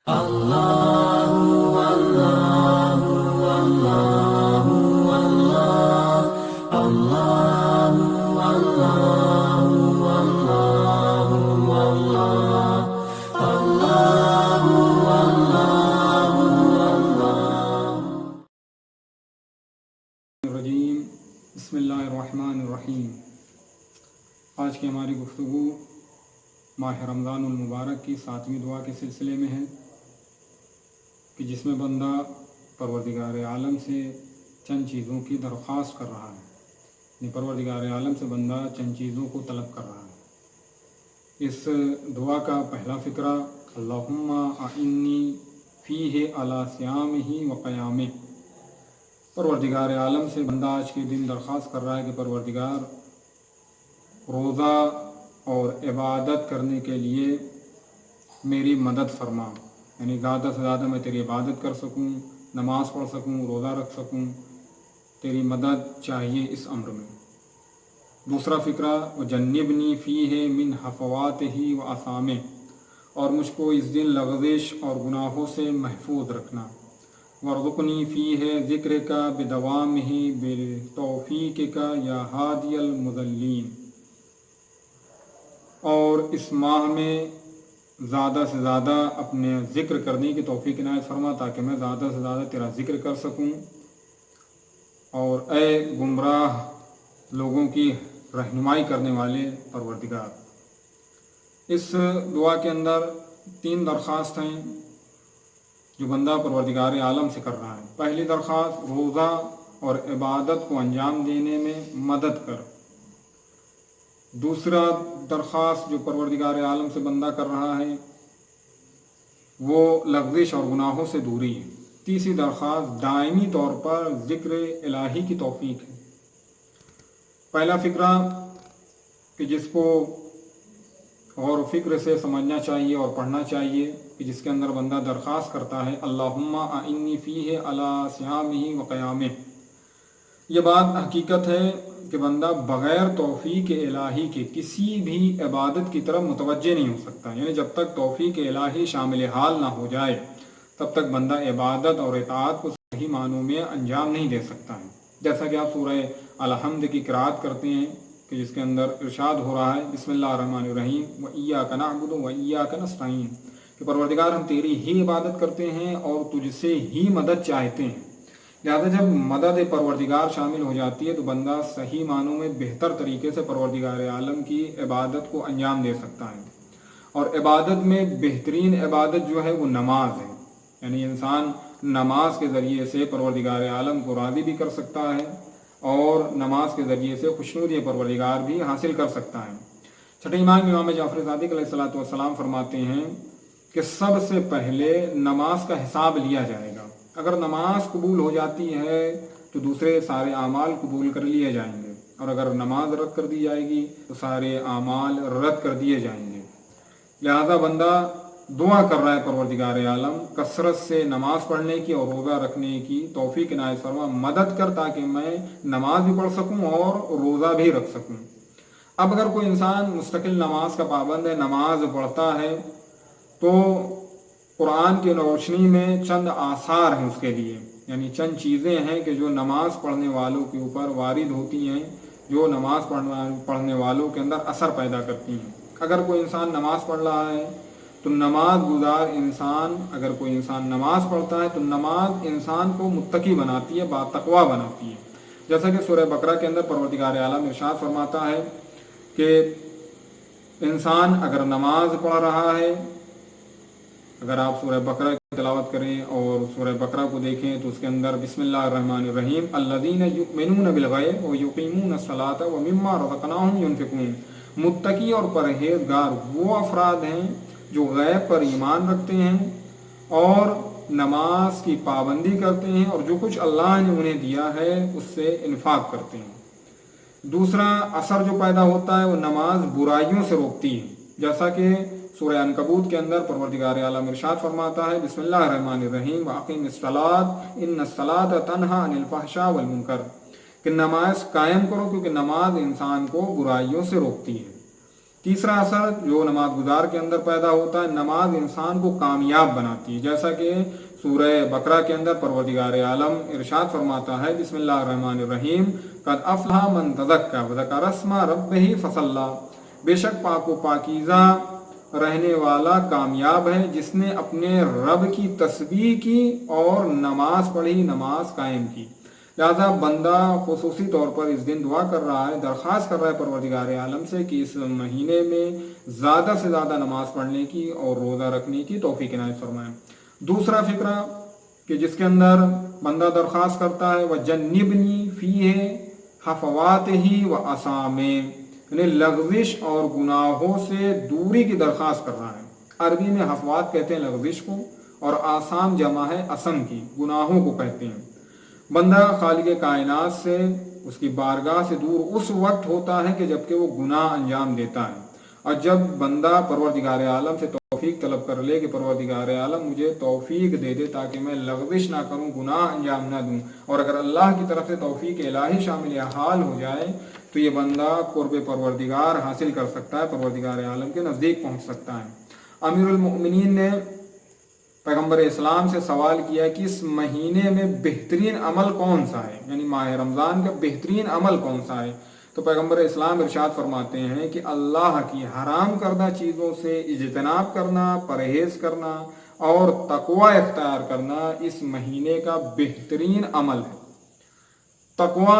الرجیم بسم اللہ الرحمن الرحیم۔ آج کی ہماری گفتگو ماہ رمضان المبارک کی 7ویں دعا کے سلسلے میں ہے کہ جس میں بندہ پروردگار عالم سے چند چیزوں کی درخواست کر رہا ہے، یعنی پروردگار عالم سے بندہ چند چیزوں کو طلب کر رہا ہے۔ اس دعا کا پہلا فقرہ اللہم اعنی فیہ علی صیامہ و قیامہ۔ پروردگار عالم سے بندہ آج کے دن درخواست کر رہا ہے کہ پروردگار روزہ اور عبادت کرنے کے لیے میری مدد فرما، یعنی زیادہ سے زیادہ میں تیری عبادت کر سکوں، نماز پڑھ سکوں، روزہ رکھ سکوں، تیری مدد چاہیے اس امر میں۔ دوسرا فقرہ وجنبنی فیہ من حفواتہ و آثامہ، اور مجھ کو اس دن لغزش اور گناہوں سے محفوظ رکھنا۔ وارزقنی فیہ ذکرک بدوامہ بتوفیقک یا ہادی المضلین، اور اس ماہ میں زیادہ سے زیادہ اپنے ذکر کرنے کی توفیق عنایت فرما تاکہ میں زیادہ سے زیادہ تیرا ذکر کر سکوں، اور اے گمراہ لوگوں کی رہنمائی کرنے والے پروردگار۔ اس دعا کے اندر 3 درخواست ہیں جو بندہ پروردگار عالم سے کر رہا ہے۔ پہلی درخواست روزہ اور عبادت کو انجام دینے میں مدد کر۔ دوسرا درخواست جو پروردگار عالم سے بندہ کر رہا ہے وہ لغزش اور گناہوں سے دوری ہے۔ تیسری درخواست دائمی طور پر ذکر الہی کی توفیق ہے۔ پہلا فقرہ کہ جس کو غور و فکر سے سمجھنا چاہیے اور پڑھنا چاہیے، کہ جس کے اندر بندہ درخواست کرتا ہے اللہم اعنی فیہ علی صیامہ و قیامہ۔ یہ بات حقیقت ہے کہ بندہ بغیر توفیق الہی کے کسی بھی عبادت کی طرف متوجہ نہیں ہو سکتا، یعنی جب تک توفیق الہی شامل حال نہ ہو جائے تب تک بندہ عبادت اور اطاعت کو صحیح معنوں میں انجام نہیں دے سکتا ہے۔ جیسا کہ آپ سورہ الحمد کی قرأت کرتے ہیں کہ جس کے اندر ارشاد ہو رہا ہے بسم اللہ الرحمن الرحیم وَإِيَّاكَ نَعْبُدُ وَإِيَّاكَ نَسْتَعِينُ، کہ پروردگار ہم تیری ہی عبادت کرتے ہیں اور تجھ سے ہی مدد چاہتے ہیں۔ لہذا جب مدد پروردگار شامل ہو جاتی ہے تو بندہ صحیح معنوں میں بہتر طریقے سے پروردگار عالم کی عبادت کو انجام دے سکتا ہے۔ اور عبادت میں بہترین عبادت جو ہے وہ نماز ہے، یعنی انسان نماز کے ذریعے سے پروردگار عالم کو راضی بھی کر سکتا ہے اور نماز کے ذریعے سے خوشنودی پروردگار بھی حاصل کر سکتا ہے۔ چھٹے امام جعفر صادق علیہ السلام فرماتے ہیں کہ سب سے پہلے نماز کا حساب لیا جائے گا۔ اگر نماز قبول ہو جاتی ہے تو دوسرے سارے اعمال قبول کر لیے جائیں گے، اور اگر نماز رد کر دی جائے گی تو سارے اعمال رد کر دیے جائیں گے۔ لہذا بندہ دعا کر رہا ہے پروردگار عالم کثرت سے نماز پڑھنے کی اور روزہ رکھنے کی توفیق عنایت فرما، مدد کر تاکہ میں نماز بھی پڑھ سکوں اور روزہ بھی رکھ سکوں۔ اب اگر کوئی انسان مستقل نماز کا پابند ہے، نماز پڑھتا ہے، تو قرآن کی روشنی میں چند آثار ہیں اس کے لیے، یعنی چند چیزیں ہیں کہ جو نماز پڑھنے والوں کے اوپر وارد ہوتی ہیں، جو نماز پڑھنے والوں کے اندر اثر پیدا کرتی ہیں۔ اگر کوئی انسان نماز پڑھ رہا ہے تو نماز گزار انسان، اگر کوئی انسان نماز پڑھتا ہے تو نماز انسان کو متقی بناتی ہے، باتقوا بناتی ہے۔ جیسا کہ سورہ بقرہ کے اندر پروردگار عالم ارشاد فرماتا ہے کہ انسان اگر نماز پڑھ رہا ہے، اگر آپ سورہ بقرہ کی تلاوت کریں اور سورہ بقرہ کو دیکھیں تو اس کے اندر بسم اللہ الرحمن الرحیم الذین یؤمنون بالغیب ویقیمون الصلاۃ ومما رزقناہم ینفقون، متقی اور پرہیزگار وہ افراد ہیں جو غیب پر ایمان رکھتے ہیں اور نماز کی پابندی کرتے ہیں اور جو کچھ اللہ نے انہیں دیا ہے اس سے انفاق کرتے ہیں۔ دوسرا اثر جو پیدا ہوتا ہے وہ نماز برائیوں سے روکتی ہے، جیسا کہ سورہ عنکبوت کے اندر پروردگار عالم ارشاد فرماتا ہے بسم اللہ الرحمن الرحیم وَأَقِمِ الصَّلَاةَ إِنَّ الصَّلَاةَ تَنْهَىٰ عَنِ الْفَحْشَاءِ وَالْمُنکَرِ، کہ نماز قائم کرو کیونکہ نماز انسان کو برائیوں سے روکتی ہے۔ تیسرا اثر جو نماز گزار کے اندر پیدا ہوتا ہے، نماز انسان کو کامیاب بناتی ہے، جیسا کہ سورہ بقرہ کے اندر پروردگار عالم ارشاد فرماتا ہے، بسم اللہ الرحمن الرحیم، قد افلح من تزکا وذکر اسم ربہ فصلی، بے شک پاک و پاکیزہ رہنے والا کامیاب ہے جس نے اپنے رب کی تسبیح کی اور نماز پڑھی، نماز قائم کی۔ لہذا بندہ خصوصی طور پر اس دن دعا کر رہا ہے، درخواست کر رہا ہے پروردگار عالم سے کہ اس مہینے میں زیادہ سے زیادہ نماز پڑھنے کی اور روزہ رکھنے کی توفیق عنایت فرمائے۔ دوسرا فقرہ کہ جس کے اندر بندہ درخواست کرتا ہے، وَجَنِّبْنِي فِيهِ حَفَوَاتِهِ وَأَثَامِهِ، یعنی لغزش اور گناہوں سے دوری کی درخواست کر رہا ہے۔ عربی میں حفوات کہتے ہیں لغزش کو، اور آثام جمع ہے اسم کی، گناہوں کو کہتے ہیں۔ بندہ خالق کائنات سے، اس کی بارگاہ سے دور اس وقت ہوتا ہے کہ جب کہ وہ گناہ انجام دیتا ہے، اور جب بندہ پروردگار عالم سے توفیق طلب کر لے کہ پروردگار عالم مجھے توفیق دے دے تاکہ میں لغزش نہ کروں، گناہ انجام نہ دوں، اور اگر اللہ کی طرف سے توفیق الہی شامل حال ہو جائے تو یہ بندہ قرب پروردگار حاصل کر سکتا ہے، پروردگار عالم کے نزدیک پہنچ سکتا ہے۔ امیر المؤمنین نے پیغمبر اسلام سے سوال کیا کہ اس مہینے میں بہترین عمل کون سا ہے، یعنی ماہ رمضان کا بہترین عمل کون سا ہے؟ تو پیغمبر اسلام ارشاد فرماتے ہیں کہ اللہ کی حرام کردہ چیزوں سے اجتناب کرنا، پرہیز کرنا اور تقوی اختیار کرنا اس مہینے کا بہترین عمل ہے۔ تقوی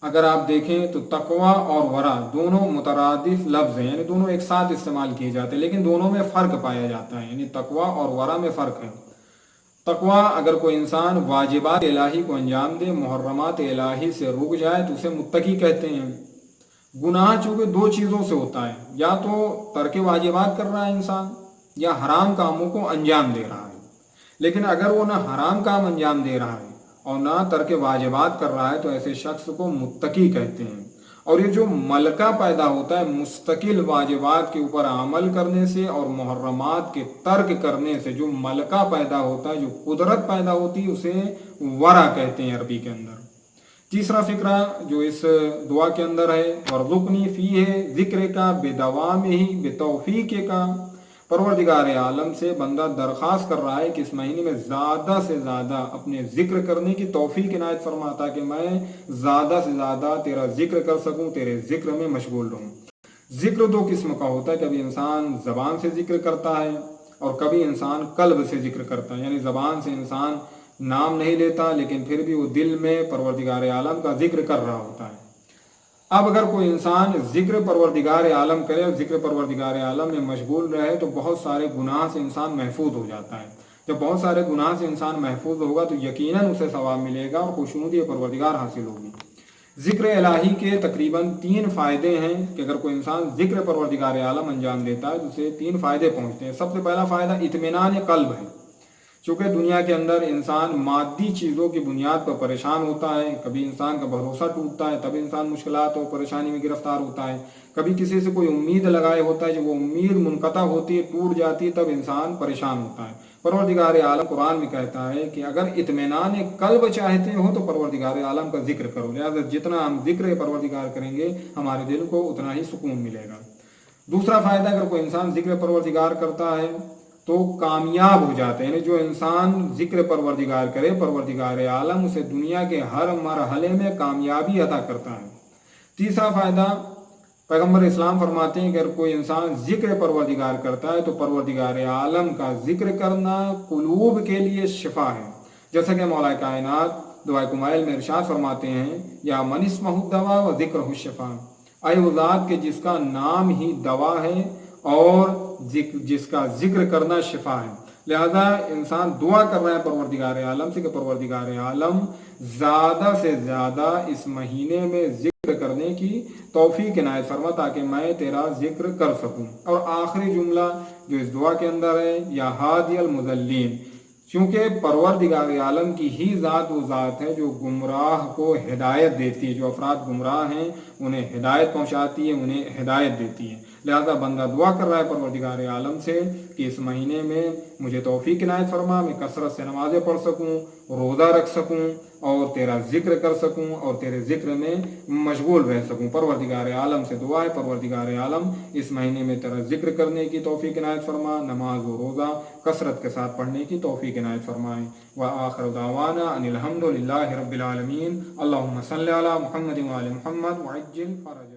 اگر آپ دیکھیں تو تقوی اور ورع دونوں مترادف لفظ ہیں، یعنی دونوں ایک ساتھ استعمال کیے جاتے ہیں، لیکن دونوں میں فرق پایا جاتا ہے، یعنی تقوی اور ورع میں فرق ہے۔ تقوی اگر کوئی انسان واجبات الہی کو انجام دے، محرمات الہی سے رک جائے تو اسے متقی کہتے ہیں۔ گناہ چونکہ دو چیزوں سے ہوتا ہے، یا تو ترک واجبات کر رہا ہے انسان، یا حرام کاموں کو انجام دے رہا ہے۔ لیکن اگر وہ نہ حرام کام انجام دے رہا ہے اور نہ ترک واجبات کر رہا ہے تو ایسے شخص کو متقی کہتے ہیں۔ اور یہ جو ملکہ پیدا ہوتا ہے مستقل واجبات کے اوپر عمل کرنے سے اور محرمات کے ترک کرنے سے، جو ملکہ پیدا ہوتا ہے، جو قدرت پیدا ہوتی ہے، اسے ورع کہتے ہیں عربی کے اندر۔ تیسرا فقرہ جو اس دعا کے اندر ہے، وَارْزُقْنِي فِيهِ ذِكْرِكَ بِدَوَامِهِ بِتَوْفِيقِكَ، پروردگار عالم سے بندہ درخواست کر رہا ہے کہ اس مہینے میں زیادہ سے زیادہ اپنے ذکر کرنے کی توفیق عنایت فرما تاکہ میں زیادہ سے زیادہ تیرا ذکر کر سکوں، تیرے ذکر میں مشغول رہوں۔ ذکر دو قسم کا ہوتا ہے، کبھی انسان زبان سے ذکر کرتا ہے اور کبھی انسان قلب سے ذکر کرتا ہے، یعنی زبان سے انسان نام نہیں لیتا لیکن پھر بھی وہ دل میں پروردگار عالم کا ذکر کر رہا ہوتا ہے۔ اب اگر کوئی انسان ذکر پروردگار عالم کرے اور ذکر پروردگار عالم میں مشغول رہے تو بہت سارے گناہ سے انسان محفوظ ہو جاتا ہے۔ جب بہت سارے گناہ سے انسان محفوظ ہوگا تو یقیناً اسے ثواب ملے گا اور خوشنودی پروردگار حاصل ہوگی۔ ذکر الہی کے تقریباً 3 فائدے ہیں کہ اگر کوئی انسان ذکر پروردگار عالم انجام دیتا ہے تو اسے 3 فائدے پہنچتے ہیں۔ سب سے پہلا فائدہ اطمینان قلب ہے، چونکہ دنیا کے اندر انسان مادی چیزوں کی بنیاد پر پریشان ہوتا ہے، کبھی انسان کا بھروسہ ٹوٹتا ہے تب انسان مشکلات اور پریشانی میں گرفتار ہوتا ہے، کبھی کسی سے کوئی امید لگائے ہوتا ہے، جب وہ امید منقطع ہوتی ہے، ٹوٹ جاتی ہے، تب انسان پریشان ہوتا ہے۔ پروردگار عالم قرآن میں کہتا ہے کہ اگر اطمینان قلب چاہتے ہو تو پروردگار عالم کا ذکر کرو، لہذا جتنا ہم ذکر پروردگار کریں گے ہمارے دل کو اتنا ہی سکون ملے گا۔ دوسرا فائدہ، اگر کوئی انسان ذکر پروردگار کرتا ہے تو کامیاب ہو جاتے ہیں، یعنی جو انسان ذکر پروردگار کرے پروردگار عالم اسے دنیا کے ہر مرحلے میں کامیابی عطا کرتا ہے۔ تیسرا فائدہ، پیغمبر اسلام فرماتے ہیں کہ اگر کوئی انسان ذکر پروردگار کرتا ہے تو پروردگار عالم کا ذکر کرنا قلوب کے لیے شفا ہے، جیسا کہ مولا کائنات دعائے کمائل میں ارشاد فرماتے ہیں، یا من اسمہ الدوا و ذکرہ الشفا، اے وہ ذات کہ جس کا نام ہی دوا ہے اور جس کا ذکر کرنا شفا ہے۔ لہذا انسان دعا کر رہا ہے پروردگار عالم سے کہ پروردگار عالم زیادہ سے زیادہ اس مہینے میں ذکر کرنے کی توفیق عنایت فرما تاکہ میں تیرا ذکر کر سکوں۔ اور آخری جملہ جو اس دعا کے اندر ہے، یا ہادی المضلین، چونکہ پروردگار عالم کی ہی ذات وہ ذات ہے جو گمراہ کو ہدایت دیتی ہے، جو افراد گمراہ ہیں انہیں ہدایت پہنچاتی ہے، انہیں ہدایت دیتی ہے۔ لہذا بندہ دعا کر رہا ہے پروردگار عالم سے کہ اس مہینے میں مجھے توفیق عنایت فرما، میں کثرت سے نمازیں پڑھ سکوں، روزہ رکھ سکوں اور تیرا ذکر کر سکوں اور تیرے ذکر میں مشغول رہ سکوں۔ پروردگار عالم سے دعا ہے پروردگار عالم اس مہینے میں تیرا ذکر کرنے کی توفیق عنایت فرما، نماز و روزہ کثرت کے ساتھ پڑھنے کی توفیق عنایت فرمائے۔ وآخر دعوانا ان الحمد للہ رب العالمین۔ اللہم صلی علی محمد وعلی محمد وعجل فرج